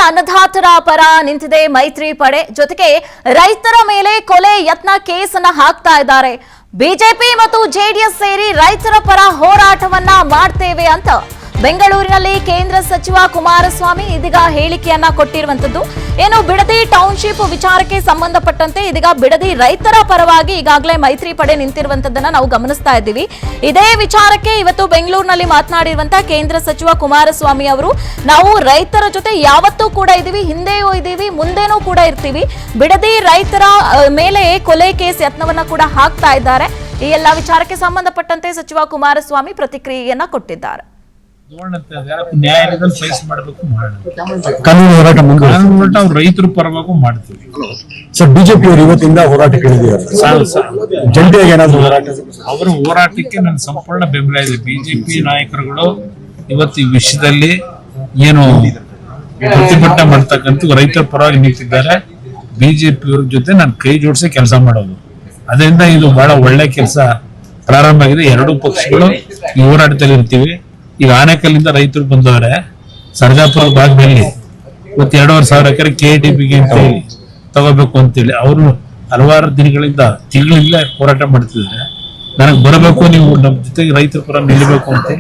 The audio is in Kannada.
ಅನ್ನದಾತರ ಪರ ನಿಂತಿದೆ ಮೈತ್ರಿ ಪಡೆ. ಜೊತೆಗೆ ರೈತರ ಮೇಲೆ ಕೊಲೆ ಯತ್ನ ಕೇಸನ್ನ ಹಾಕ್ತಾ ಇದ್ದಾರೆ. ಬಿಜೆಪಿ ಮತ್ತು ಜೆಡಿಎಸ್ ಸೇರಿ ರೈತರ ಪರ ಹೋರಾಟವನ್ನ ಮಾಡ್ತೇವೆ ಅಂತ ಬೆಂಗಳೂರಿನಲ್ಲಿ ಕೇಂದ್ರ ಸಚಿವ ಕುಮಾರಸ್ವಾಮಿ ಇದೀಗ ಹೇಳಿಕೆಯನ್ನ ಕೊಟ್ಟಿರುವಂತದ್ದು. ಏನು ಬಿಡದಿ ಟೌನ್ಶಿಪ್ ವಿಚಾರಕ್ಕೆ ಸಂಬಂಧಪಟ್ಟಂತೆ ಇದೀಗ ಬಿಡದಿ ರೈತರ ಪರವಾಗಿ ಈಗಾಗಲೇ ಮೈತ್ರಿ ಪಡೆ ನಿಂತಿರುವಂತದ್ದನ್ನ ನಾವು ಗಮನಿಸ್ತಾ ಇದ್ದೀವಿ. ಇದೇ ವಿಚಾರಕ್ಕೆ ಇವತ್ತು ಬೆಂಗಳೂರಿನಲ್ಲಿ ಮಾತನಾಡಿರುವಂತಹ ಕೇಂದ್ರ ಸಚಿವ ಕುಮಾರಸ್ವಾಮಿ ಅವರು, ನಾವು ರೈತರ ಜೊತೆ ಯಾವತ್ತೂ ಕೂಡ ಇದೀವಿ, ಹಿಂದೆಯೂ ಇದೀವಿ, ಮುಂದೆನೂ ಕೂಡ ಇರ್ತೀವಿ. ಬಿಡದಿ ರೈತರ ಮೇಲೆ ಕೊಲೆ ಕೇಸ್ ಯತ್ನವನ್ನ ಕೂಡ ಹಾಕ್ತಾ ಇದ್ದಾರೆ. ಈ ಎಲ್ಲ ವಿಚಾರಕ್ಕೆ ಸಂಬಂಧಪಟ್ಟಂತೆ ಸಚಿವ ಕುಮಾರಸ್ವಾಮಿ ಪ್ರತಿಕ್ರಿಯೆಯನ್ನ ಕೊಟ್ಟಿದ್ದಾರೆ. ನ್ಯಾಯಾಲಯದಲ್ಲಿ ಫೇಸ್ ಮಾಡಬೇಕು, ಕಾನೂನು ಹೋರಾಟ ಅವ್ರು ರೈತರ ಪರವಾಗೂ ಮಾಡ್ತೀವಿ. ಸರ್, ಬಿಜೆಪಿ ಅವರು ಇವತ್ತಿಂದ ಹೋರಾಟ ಕೇಳಿದ್ದಾರೆ. ಜಂಟಿಯಾಗಿ ಏನಾದ್ರು ಹೋರಾಟ? ಅವರ ಹೋರಾಟಕ್ಕೆ ನನ್ನ ಸಂಪೂರ್ಣ ಬೆಂಬಲ ಇದೆ. ಬಿಜೆಪಿ ನಾಯಕರುಗಳು ಇವತ್ತು ಈ ವಿಷಯದಲ್ಲಿ ಏನು ಪ್ರತಿಭಟನೆ ಮಾಡ್ತಕ್ಕಂಥ ರೈತರ ಪರವಾಗಿ ನಿಂತಿದ್ದಾರೆ. ಬಿಜೆಪಿ ಅವ್ರ ಜೊತೆ ನಾನು ಕೈ ಜೋಡಿಸಿ ಕೆಲಸ ಮಾಡೋದು, ಅದರಿಂದ ಇದು ಬಹಳ ಒಳ್ಳೆ ಕೆಲಸ ಪ್ರಾರಂಭ ಆಗಿದೆ. ಎರಡೂ ಪಕ್ಷಗಳು ಈ ಹೋರಾಟದಲ್ಲಿ ಇರ್ತೀವಿ. ಈಗ ಆನೇಕಲ್ಲಿಂದ ರೈತರು ಬಂದವರೆ, ಸರ್ಜಾಪುರ ಭಾಗದಲ್ಲಿ ಇವತ್ತು 2,500 ಎಕರೆ KTPಗೆ ಅಂತ ಹೇಳಿ ತಗೋಬೇಕು ಅಂತೇಳಿ ಅವರು ಹಲವಾರು ದಿನಗಳಿಂದ ತಿಂಗಳಿಂದ ಹೋರಾಟ ಮಾಡ್ತಿದ್ದಾರೆ. ನನಗೆ ಬರಬೇಕು, ನೀವು ನಮ್ಮ ಜೊತೆಗೆ ರೈತರ ಪರ ನಿಲ್ಲಬೇಕು ಅಂತ